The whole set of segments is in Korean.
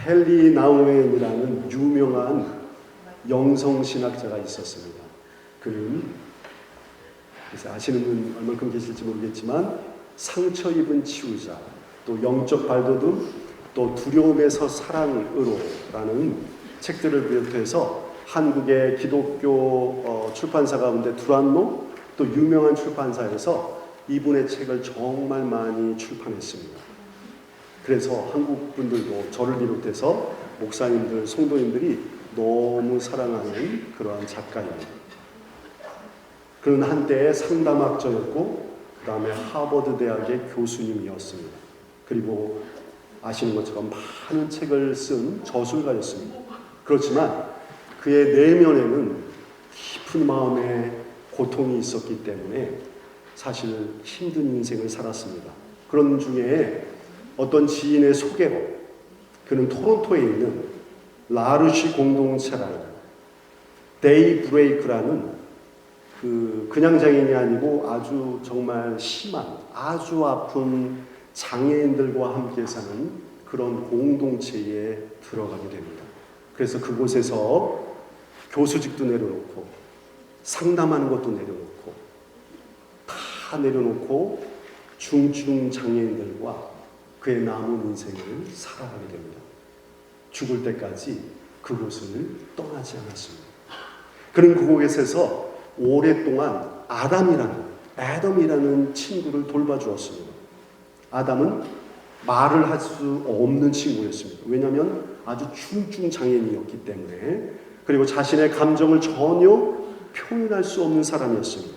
헨리 나우엔이라는 유명한 영성신학자가 있었습니다. 그는 그래서 아시는 분 얼만큼 계실지 모르겠지만 상처 입은 치유자, 또 영적 발돋움, 또 두려움에서 사랑으로 라는 책들을 비롯해서 한국의 기독교 출판사 가운데 두란노, 또 유명한 출판사에서 이분의 책을 정말 많이 출판했습니다. 그래서 한국 분들도 저를 비롯해서 목사님들, 성도님들이 너무 사랑하는 그러한 작가입니다. 그는 한때의 상담학자였고 그 다음에 하버드 대학의 교수님이었습니다. 그리고 아시는 것처럼 많은 책을 쓴 저술가였습니다. 그렇지만 그의 내면에는 깊은 마음의 고통이 있었기 때문에 사실 힘든 인생을 살았습니다. 그런 중에 어떤 지인의 소개로 그는 토론토에 있는 라르시 공동체라는 데이 브레이크라는 그냥 장애인이 아니고 아주 정말 심한 아주 아픈 장애인들과 함께 사는 그런 공동체에 들어가게 됩니다. 그래서 그곳에서 교수직도 내려놓고 상담하는 것도 내려놓고 다 내려놓고 중증 장애인들과 그의 남은 인생을 살아가게 됩니다. 죽을 때까지 그곳을 떠나지 않았습니다. 그는 그곳에서 오랫동안 애덤이라는 친구를 돌봐주었습니다. 아담은 말을 할 수 없는 친구였습니다. 왜냐하면 아주 중증 장애인이었기 때문에, 그리고 자신의 감정을 전혀 표현할 수 없는 사람이었습니다.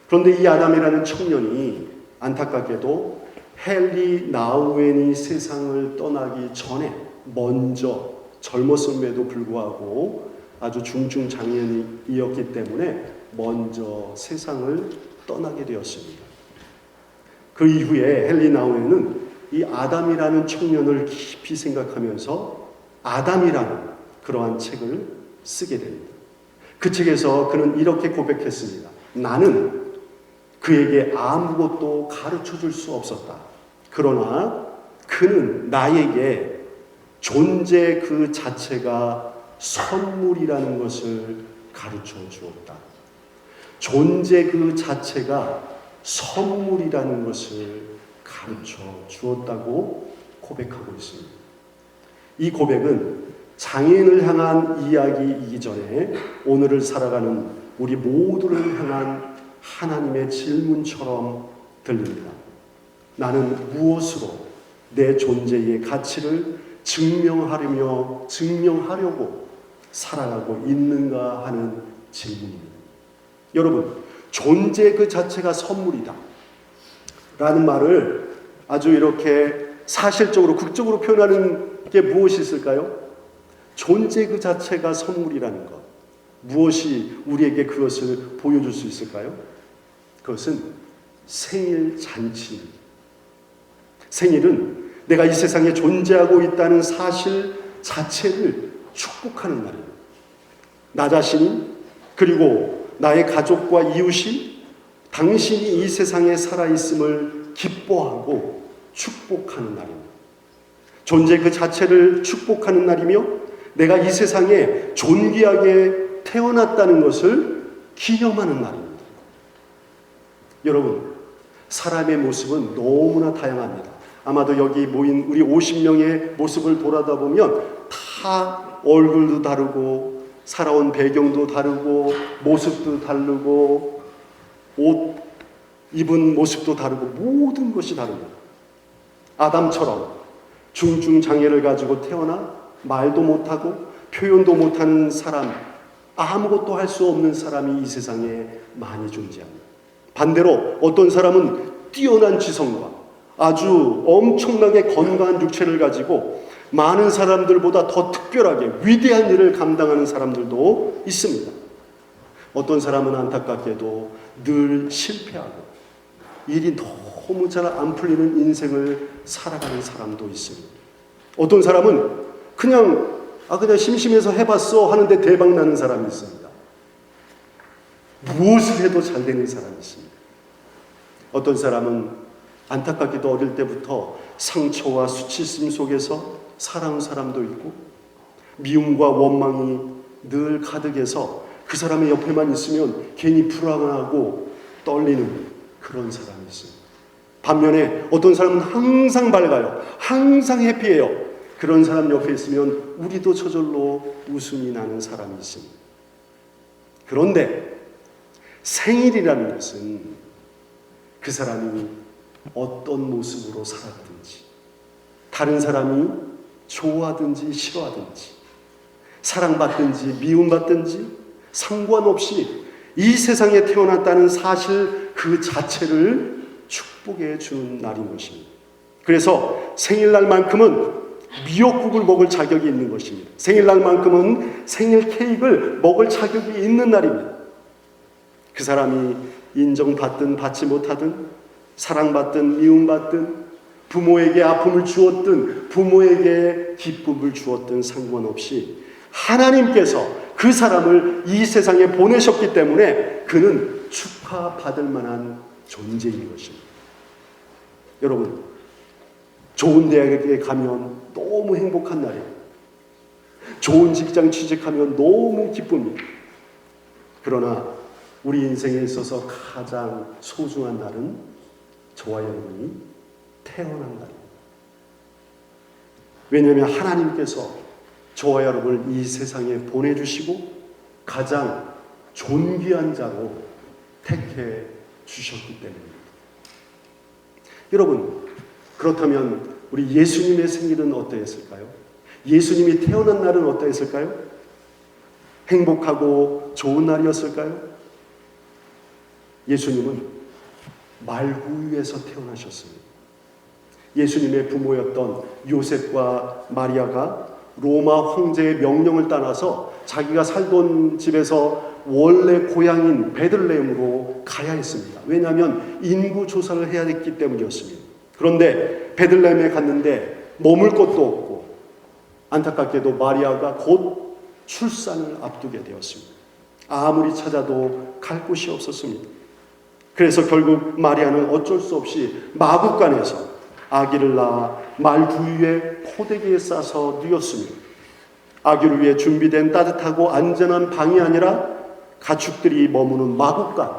그런데 이 아담이라는 청년이 안타깝게도 헨리 나우엔이 세상을 떠나기 전에 먼저 젊었음에도 불구하고 아주 중증 장애인이었기 때문에 먼저 세상을 떠나게 되었습니다. 그 이후에 헨리 나우엔은 이 아담이라는 청년을 깊이 생각하면서 아담이라는 그러한 책을 쓰게 됩니다. 그 책에서 그는 이렇게 고백했습니다. 나는 그에게 아무것도 가르쳐 줄 수 없었다. 그러나 그는 나에게 존재 그 자체가 선물이라는 것을 가르쳐 주었다. 존재 그 자체가 선물이라는 것을 가르쳐 주었다고 고백하고 있습니다. 이 고백은 장애인을 향한 이야기이기 전에 오늘을 살아가는 우리 모두를 향한 하나님의 질문처럼 들립니다. 나는 무엇으로 내 존재의 가치를 증명하려고 살아가고 있는가 하는 질문입니다. 여러분, 존재 그 자체가 선물이다 라는 말을 아주 이렇게 사실적으로 극적으로 표현하는 게 무엇이 있을까요? 존재 그 자체가 선물이라는 것, 무엇이 우리에게 그것을 보여줄 수 있을까요? 그것은 생일 잔치입니다. 생일은 내가 이 세상에 존재하고 있다는 사실 자체를 축복하는 날입니다. 나 자신이, 그리고 나의 가족과 이웃이 당신이 이 세상에 살아있음을 기뻐하고 축복하는 날입니다. 존재 그 자체를 축복하는 날이며 내가 이 세상에 존귀하게 태어났다는 것을 기념하는 날입니다. 여러분, 사람의 모습은 너무나 다양합니다. 아마도 여기 모인 우리 50명의 모습을 돌아다 보면 다 얼굴도 다르고 살아온 배경도 다르고 모습도 다르고 옷 입은 모습도 다르고 모든 것이 다릅니다. 아담처럼 중증 장애를 가지고 태어나 말도 못하고 표현도 못하는 사람, 아무것도 할 수 없는 사람이 이 세상에 많이 존재합니다. 반대로 어떤 사람은 뛰어난 지성과 아주 엄청나게 건강한 육체를 가지고 많은 사람들보다 더 특별하게 위대한 일을 감당하는 사람들도 있습니다. 어떤 사람은 안타깝게도 늘 실패하고 일이 너무 잘 안 풀리는 인생을 살아가는 사람도 있습니다. 어떤 사람은 그냥 심심해서 해봤어 하는데 대박 나는 사람이 있습니다. 무엇을 해도 잘 되는 사람이 있습니다. 어떤 사람은 안타깝게도 어릴 때부터 상처와 수치심 속에서 살아온 사람도 있고, 미움과 원망이 늘 가득해서 그 사람의 옆에만 있으면 괜히 불안하고 떨리는 그런 사람이 있습니다. 반면에 어떤 사람은 항상 밝아요. 항상 해피해요. 그런 사람 옆에 있으면 우리도 저절로 웃음이 나는 사람이 있습니다. 그런데 생일이라는 것은 그 사람이 어떤 모습으로 살아가든지, 다른 사람이 좋아하든지 싫어하든지, 사랑받든지 미움받든지 상관없이 이 세상에 태어났다는 사실 그 자체를 축복해 주는 날인 것입니다. 그래서 생일날만큼은 미역국을 먹을 자격이 있는 것입니다. 생일날만큼은 생일 케이크를 먹을 자격이 있는 날입니다. 그 사람이 인정받든 받지 못하든, 사랑받든 미움받든, 부모에게 아픔을 주었든 부모에게 기쁨을 주었든 상관없이 하나님께서 그 사람을 이 세상에 보내셨기 때문에 그는 축하받을 만한 존재인 것입니다. 여러분, 좋은 대학에 가면 너무 행복한 날이에요. 좋은 직장 취직하면 너무 기쁩니다. 그러나 우리 인생에 있어서 가장 소중한 날은 저와 여러분이 태어난 날입니다. 왜냐하면 하나님께서 저와 여러분을 이 세상에 보내주시고 가장 존귀한 자로 택해 주셨기 때문입니다. 여러분, 그렇다면 우리 예수님의 생일은 어떠했을까요? 예수님이 태어난 날은 어떠했을까요? 행복하고 좋은 날이었을까요? 예수님은 말구유에서 태어나셨습니다. 예수님의 부모였던 요셉과 마리아가 로마 황제의 명령을 따라서 자기가 살던 집에서 원래 고향인 베들레헴으로 가야 했습니다. 왜냐하면 인구 조사를 해야 했기 때문이었습니다. 그런데 베들레헴에 갔는데 머물 곳도 없고, 안타깝게도 마리아가 곧 출산을 앞두게 되었습니다. 아무리 찾아도 갈 곳이 없었습니다. 그래서 결국 마리아는 어쩔 수 없이 마국간에서 아기를 낳아 말구유에 포대기에 싸서 누웠습니다. 아기를 위해 준비된 따뜻하고 안전한 방이 아니라 가축들이 머무는 마국간,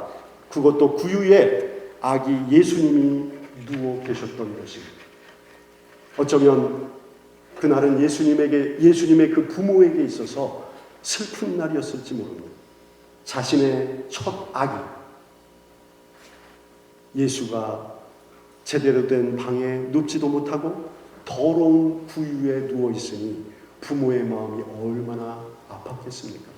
그것도 구유에 아기 예수님이 누워 계셨던 것입니다. 어쩌면 그날은 예수님의 그 부모에게 있어서 슬픈 날이었을지 모릅니다. 자신의 첫 아기 예수가 제대로 된 방에 눕지도 못하고 더러운 구유에 누워 있으니 부모의 마음이 얼마나 아팠겠습니까?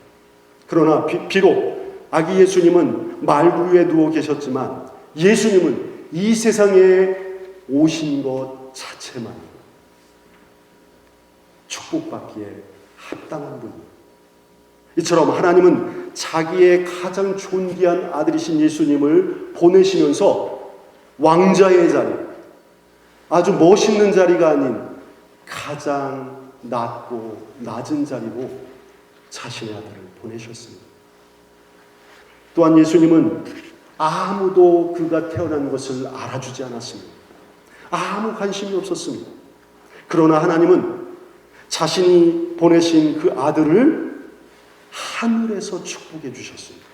그러나 비록 아기 예수님은 말구유에 누워 계셨지만 예수님은 이 세상에 오신 것 자체만 축복받기에 합당한 분입니다. 이처럼 하나님은 자기의 가장 존귀한 아들이신 예수님을 보내시면서 왕자의 자리, 아주 멋있는 자리가 아닌 가장 낮고 낮은 자리로 자신의 아들을 보내셨습니다. 또한 예수님은 아무도 그가 태어난 것을 알아주지 않았습니다. 아무 관심이 없었습니다. 그러나 하나님은 자신이 보내신 그 아들을 하늘에서 축복해 주셨습니다.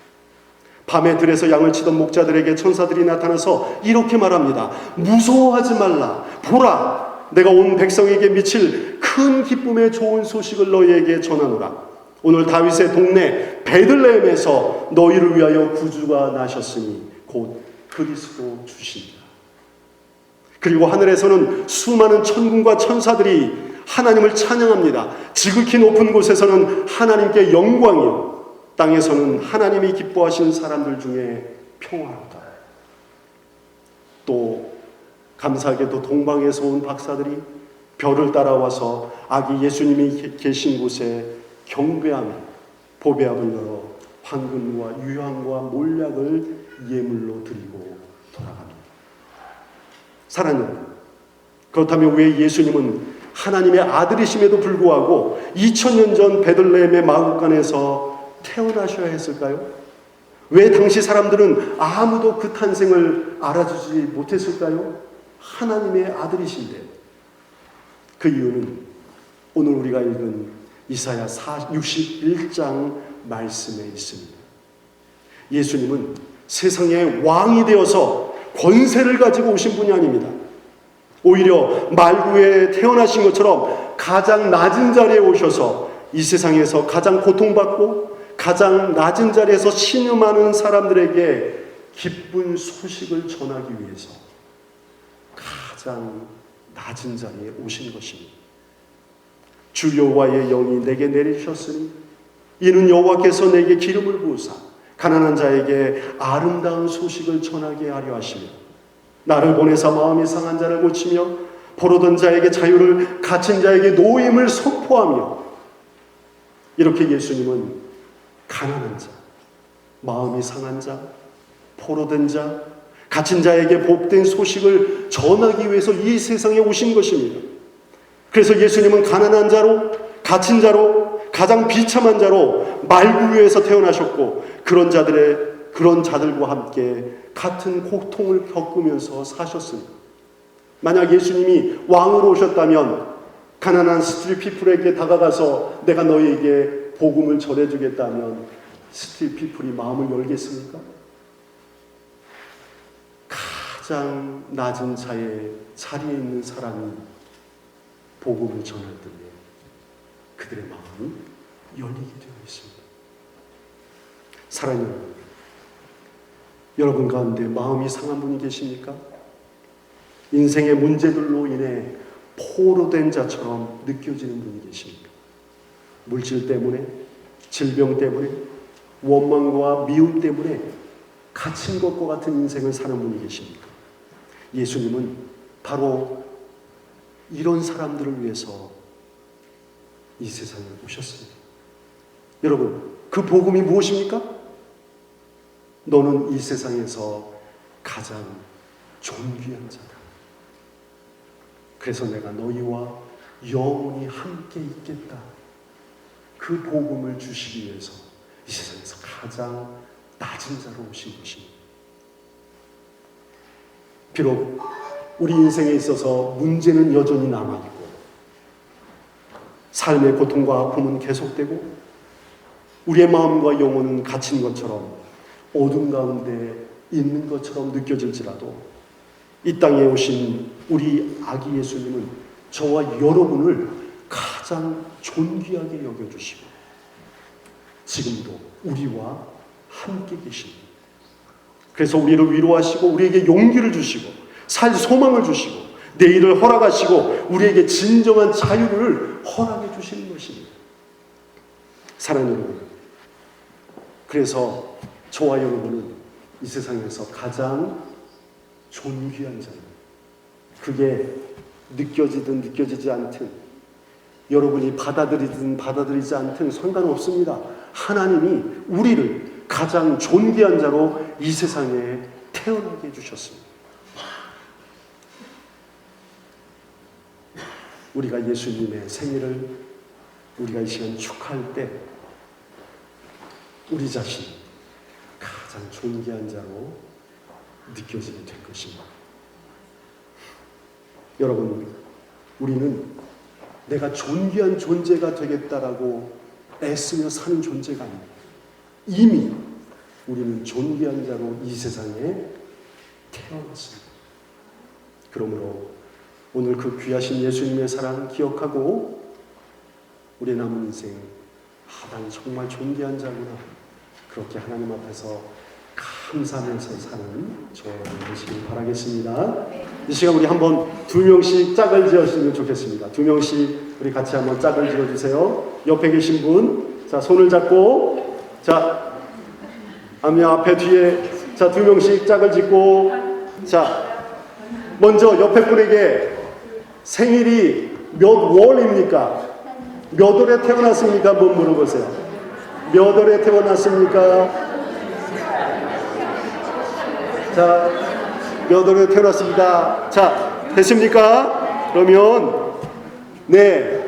밤에 들에서 양을 치던 목자들에게 천사들이 나타나서 이렇게 말합니다. 무서워하지 말라. 보라, 내가 온 백성에게 미칠 큰 기쁨의 좋은 소식을 너희에게 전하노라. 오늘 다윗의 동네 베들레헴에서 너희를 위하여 구주가 나셨으니 곧 그리스도 주시니라. 그리고 하늘에서는 수많은 천군과 천사들이 하나님을 찬양합니다. 지극히 높은 곳에서는 하나님께 영광이요, 땅에서는 하나님이 기뻐하시는 사람들 중에 평화로다. 또 감사하게도 동방에서 온 박사들이 별을 따라와서 아기 예수님이 계신 곳에 경배하며 보배압을 열어 황금과 유향과 몰약을 예물로 드리고 돌아갑니다. 사랑하는 여러분, 그렇다면 왜 예수님은 하나님의 아들이심에도 불구하고 2000년 전 베들레헴의 마국간에서 태어나셔야 했을까요? 왜 당시 사람들은 아무도 그 탄생을 알아주지 못했을까요? 하나님의 아들이신데 그 이유는 오늘 우리가 읽은 이사야 61장 말씀에 있습니다. 예수님은 세상의 왕이 되어서 권세를 가지고 오신 분이 아닙니다. 오히려 말구에 태어나신 것처럼 가장 낮은 자리에 오셔서 이 세상에서 가장 고통받고 가장 낮은 자리에서 신음하는 사람들에게 기쁜 소식을 전하기 위해서 가장 낮은 자리에 오신 것입니다. 주 여호와의 영이 내게 내리셨으니 이는 여호와께서 내게 기름을 부으사 가난한 자에게 아름다운 소식을 전하게 하려 하시며 나를 보내사 마음이 상한 자를 고치며 포로된 자에게 자유를 갇힌 자에게 노임을 선포하며 이렇게 예수님은 가난한 자, 마음이 상한 자, 포로된 자, 갇힌 자에게 복된 소식을 전하기 위해서 이 세상에 오신 것입니다. 그래서 예수님은 가난한 자로, 갇힌 자로, 가장 비참한 자로 말구 위에서 태어나셨고 그런 자들과 함께 같은 고통을 겪으면서 사셨습니다. 만약 예수님이 왕으로 오셨다면 가난한 스트릿 피플에게 다가가서 내가 너희에게 복음을 전해주겠다면 스트릿 피플이 마음을 열겠습니까? 가장 낮은 자리에 있는 사람이 복음을 전할 때에 그들의 마음이 열리게 되어 있습니다. 사랑하는 여러분 가운데 마음이 상한 분이 계십니까? 인생의 문제들로 인해 포로된 자처럼 느껴지는 분이 계십니까? 물질 때문에, 질병 때문에, 원망과 미움 때문에 갇힌 것과 같은 인생을 사는 분이 계십니까? 예수님은 바로 이런 사람들을 위해서 이 세상에 오셨습니다. 여러분, 그 복음이 무엇입니까? 너는 이 세상에서 가장 존귀한 자다. 그래서 내가 너희와 영원히 함께 있겠다. 그 복음을 주시기 위해서 이 세상에서 가장 낮은 자로 오신 것입니다. 비록 우리 인생에 있어서 문제는 여전히 남아있고 삶의 고통과 아픔은 계속되고 우리의 마음과 영혼은 갇힌 것처럼 어둠 가운데 있는 것처럼 느껴질지라도 이 땅에 오신 우리 아기 예수님은 저와 여러분을 가장 존귀하게 여겨주시고 지금도 우리와 함께 계십니다. 그래서 우리를 위로하시고 우리에게 용기를 주시고 살 소망을 주시고 내일을 허락하시고 우리에게 진정한 자유를 허락해 주시는 것입니다. 사랑하는 여러분, 그래서 저와 여러분은 이 세상에서 가장 존귀한 자입니다. 그게 느껴지든 느껴지지 않든 여러분이 받아들이든 받아들이지 않든 상관없습니다. 하나님이 우리를 가장 존귀한 자로 이 세상에 태어나게 해주셨습니다. 우리가 예수님의 생일을 우리가 이 시간 축하할 때 우리 자신이 가장 존귀한 자로 느껴지게 될 것입니다. 여러분, 우리는 내가 존귀한 존재가 되겠다라고 애쓰며 사는 존재가 아닙니다. 이미 우리는 존귀한 자로 이 세상에 태어났습니다. 그러므로 오늘 그 귀하신 예수님의 사랑을 기억하고 우리의 남은 인생 난 정말 존귀한 자구나 그렇게 하나님 앞에서 감사하면서 사는 저와 되시길 바라겠습니다. 이 시간 우리 한번 2명씩 짝을 지어주시면 좋겠습니다. 2명씩 우리 같이 한번 짝을 지어주세요. 옆에 계신 분, 자 손을 잡고, 자 앞에 뒤에, 자 2명씩 짝을 짓고, 자 먼저 옆에 분에게 생일이 몇 월입니까? 몇 월에 태어났습니까? 한번 물어보세요. 몇 월에 태어났습니까? 자, 몇 월에 태어났습니다. 자, 됐습니까? 그러면 네,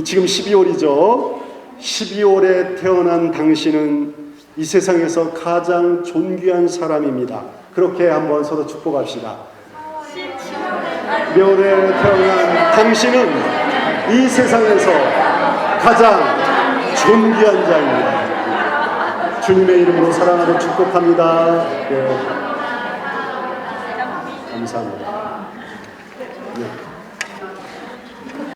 지금 12월이죠. 12월에 태어난 당신은 이 세상에서 가장 존귀한 사람입니다. 그렇게 한번 서로 축복합시다. 17월에 멸에 태어난 당신은 이 세상에서 가장 존귀한 자입니다. 주님의 이름으로 사랑하고 축복합니다. 네. 감사합니다. 네.